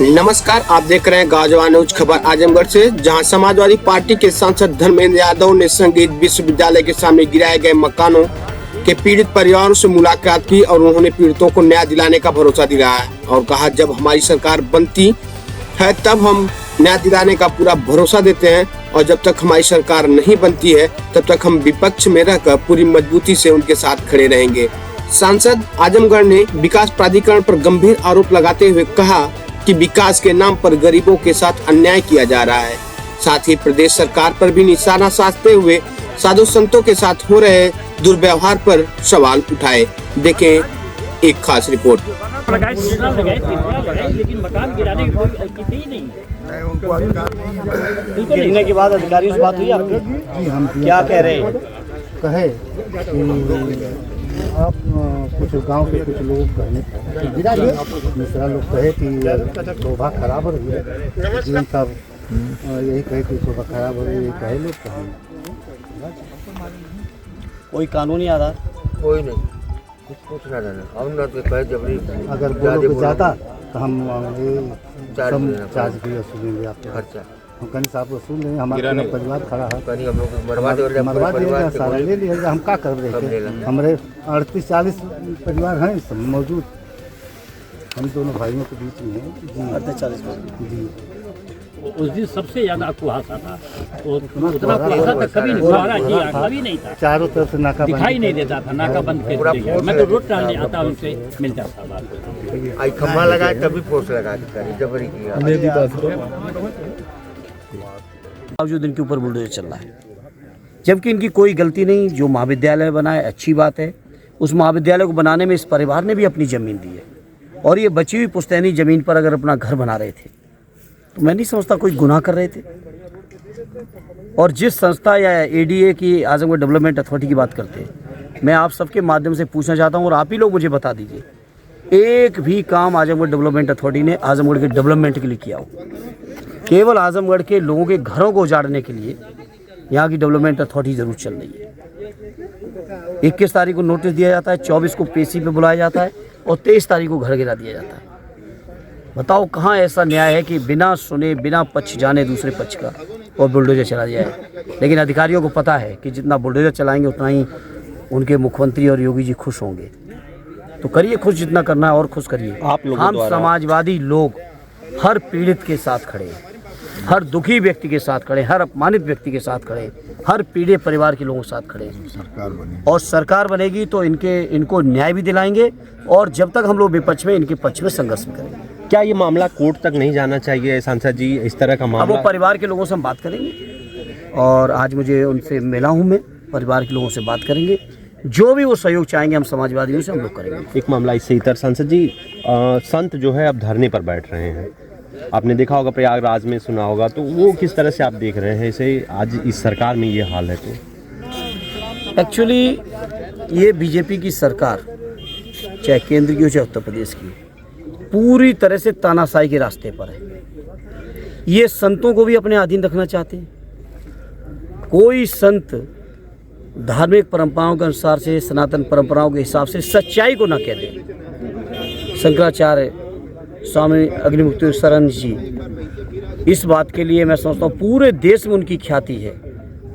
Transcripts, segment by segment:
नमस्कार, आप देख रहे हैं गाजवान न्यूज खबर आजमगढ़ से, जहां समाजवादी पार्टी के सांसद धर्मेंद्र यादव ने संगीत विश्वविद्यालय के सामने गिराए गए मकानों के पीड़ित परिवारों से मुलाकात की और उन्होंने पीड़ितों को न्याय दिलाने का भरोसा दिलाया और कहा, जब हमारी सरकार बनती है तब हम न्याय दिलाने का पूरा भरोसा देते हैं और जब तक हमारी सरकार नहीं बनती है तब तक हम विपक्ष में रहकर पूरी मजबूती से उनके साथ खड़े रहेंगे। सांसद आजमगढ़ ने विकास प्राधिकरण पर गंभीर आरोप लगाते हुए कहा कि विकास के नाम पर गरीबों के साथ अन्याय किया जा रहा है। साथ ही प्रदेश सरकार पर भी निशाना साधते हुए साधु संतों के साथ हो रहे दुर्व्यवहार पर सवाल उठाए। देखें एक खास रिपोर्ट। लेकिन मकान गिराने की कोई स्थिति ही नहीं है। उनको अधिकार नहीं है। गिरने के बाद अधिकारियों से बात हुई आपकी? जी, हम क्या कह रहे हैं? कहे कि आप कुछ गांव के कुछ लोग कहने दूसरा लोग कहे कि शोभा खराब हो रही है, इन सब यही कहे कि शोभा खराब हो रही है, कहे लोग कहें। कोई कानूनी आधार? कोई नहीं, कुछ ना रहना और ना तो कहे जबरी। अगर बोलो जाता तो हम चार्ज भी वसूलेंगे आपका खर्चा। हम कहीं साहब वसूल लेंगे, हमारा परिवार खड़ा है, कहीं हम लोग मरवा दिएगा, सारा ले लिया। हम क्या कर रहे थे? हमारे 38-40 परिवार हैं सब मौजूद, हम दोनों भाइयों के बीच में हैं जी। 40 जी, उस दिन सबसे ज्यादा कुहासा था, उतना कुहासा तक कभी कभी नहीं था। चारों तरफ से नाका दिखाई नहीं देता था, नाका बंद कर दिया। मैं तो रोड टहलने आता उनसे मिलता था। आई खम्भा लगाए तभी फोर्स लगा के जबरी किया। बावजूद इनके ऊपर बुलडोजर चल रहा है, जबकि इनकी कोई गलती नहीं। जो महाविद्यालय बना है अच्छी बात है, उस महाविद्यालय को बनाने में इस परिवार ने भी अपनी ज़मीन दी है और ये बची हुई पुश्तैनी ज़मीन पर अगर अपना घर बना रहे थे तो मैं नहीं समझता कोई गुनाह कर रहे थे। और जिस संस्था या एडीए की आजमगढ़ डेवलपमेंट अथॉरिटी की बात करते हैं, मैं आप सबके माध्यम से पूछना चाहता हूँ और आप ही लोग मुझे बता दीजिए, एक भी काम आजमगढ़ डेवलपमेंट अथॉरिटी ने आजमगढ़ के डेवलपमेंट के लिए किया हो? केवल आजमगढ़ के लोगों के घरों को उजाड़ने के लिए यहाँ की डेवलपमेंट अथॉरिटी जरूर चल रही है। 21 तारीख को नोटिस दिया जाता है, 24 को पेशी पे बुलाया जाता है और 23 तारीख को घर गिरा दिया जाता है। बताओ कहाँ ऐसा न्याय है कि बिना सुने बिना पक्ष जाने दूसरे पक्ष का और बुलडोजर चला जाए? लेकिन अधिकारियों को पता है कि जितना बुलडोजर चलाएंगे उतना ही उनके मुख्यमंत्री और योगी जी खुश होंगे। तो करिए खुश, जितना करना है और खुश करिए। हम समाजवादी लोग हर पीड़ित के साथ खड़े हैं, हर दुखी व्यक्ति के साथ खड़े, हर अपमानित व्यक्ति के साथ खड़े, हर पीड़ित परिवार के लोगों के साथ खड़े। और सरकार बनेगी तो इनको न्याय भी दिलाएंगे और जब तक हम लोग विपक्ष में इनके पक्ष में संघर्ष भी करेंगे। क्या ये मामला कोर्ट तक नहीं जाना चाहिए सांसद जी? इस तरह का मामला अब वो परिवार के लोगों से हम बात करेंगे और आज मुझे उनसे मिला हूँ, मैं परिवार के लोगों से बात करेंगे, जो भी वो सहयोग चाहेंगे हम समाजवादियों से हम लोग करेंगे। एक मामला इससे इतर सांसद जी, संत जो है अब धरने पर बैठ रहे हैं, आपने देखा होगा प्रयागराज में, सुना होगा, तो वो किस तरह से आप देख रहे हैं इसे? आज इस सरकार में ये हाल है तो एक्चुअली ये बीजेपी की सरकार, चाहे केंद्र की हो चाहे उत्तर प्रदेश की, पूरी तरह से तानाशाही के रास्ते पर है। ये संतों को भी अपने अधीन रखना चाहते हैं। कोई संत धार्मिक परंपराओं के अनुसार से, सनातन परंपराओं के हिसाब से सच्चाई को ना कह दे। शंकराचार्य स्वामी अग्निमुक्तेश्वरानंद जी, इस बात के लिए मैं समझता हूँ पूरे देश में उनकी ख्याति है,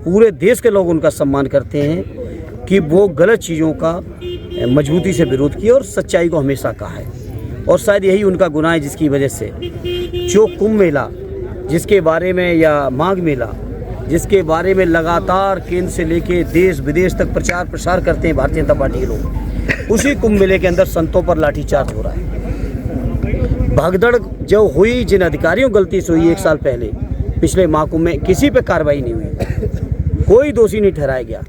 पूरे देश के लोग उनका सम्मान करते हैं कि वो गलत चीज़ों का मजबूती से विरोध किया और सच्चाई को हमेशा कहा है। और शायद यही उनका गुनाह है जिसकी वजह से जो कुंभ मेला जिसके बारे में, या माघ मेला जिसके बारे में लगातार केंद्र से लेके देश विदेश तक प्रचार प्रसार करते हैं भारतीय जनता पार्टी के लोग, उसी कुंभ मेले के अंदर संतों पर लाठीचार्ज हो रहा है। भगदड़ जो हुई, जिन अधिकारियों गलती से हुई 1 साल पहले पिछले महाकुंभ में, किसी पे कार्रवाई नहीं हुई, कोई दोषी नहीं ठहराया गया,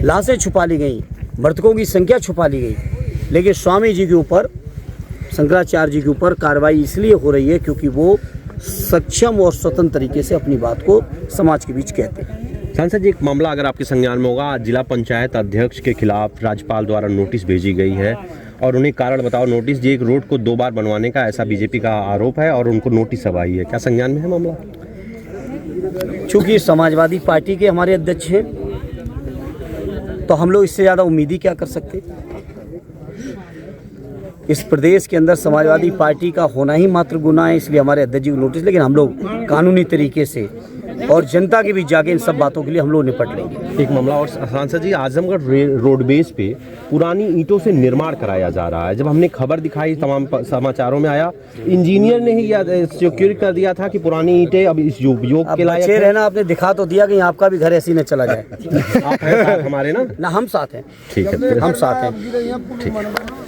लाशें छुपा ली गई, मृतकों की संख्या छुपा ली गई। लेकिन स्वामी जी के ऊपर, शंकराचार्य जी के ऊपर कार्रवाई इसलिए हो रही है क्योंकि वो सक्षम और स्वतंत्र तरीके से अपनी बात को समाज के बीच कहते हैं। सांसद जी, एक मामला अगर आपके संज्ञान में होगा, जिला पंचायत अध्यक्ष के खिलाफ राज्यपाल द्वारा नोटिस भेजी गई है और उन्हें कारण बताओ नोटिस जी, एक रोड को 2 बार बनवाने का, ऐसा बीजेपी का आरोप है और उनको नोटिस अब आई है। क्या संज्ञान में है मामला? चूँकि समाजवादी पार्टी के हमारे अध्यक्ष हैं तो हम लोग इससे ज़्यादा उम्मीद ही क्या कर सकते। इस प्रदेश के अंदर समाजवादी पार्टी का होना ही मात्र गुनाह है, इसलिए हमारे अध्यक्ष जी को नोटिस। लेकिन हम लोग कानूनी तरीके से और जनता के बीच जाके इन सब बातों के लिए हम लोग निपट लेंगे। एक मामला और सांसद जी, आजमगढ़ रोडवेज पे पुरानी ईंटों से निर्माण कराया जा रहा है। जब हमने खबर दिखाई, तमाम समाचारों में आया, इंजीनियर ने ही सिक्योर कर दिया था कि पुरानी ईंटें अब इस उपयोग के लायक बचे रहना, आपने दिखा तो दिया कि आपका भी घर ऐसे ही न चला जाए। आप हैं साथ हमारे ना? ना हम साथ हैं, ठीक है, हम साथ हैं। ठीक है।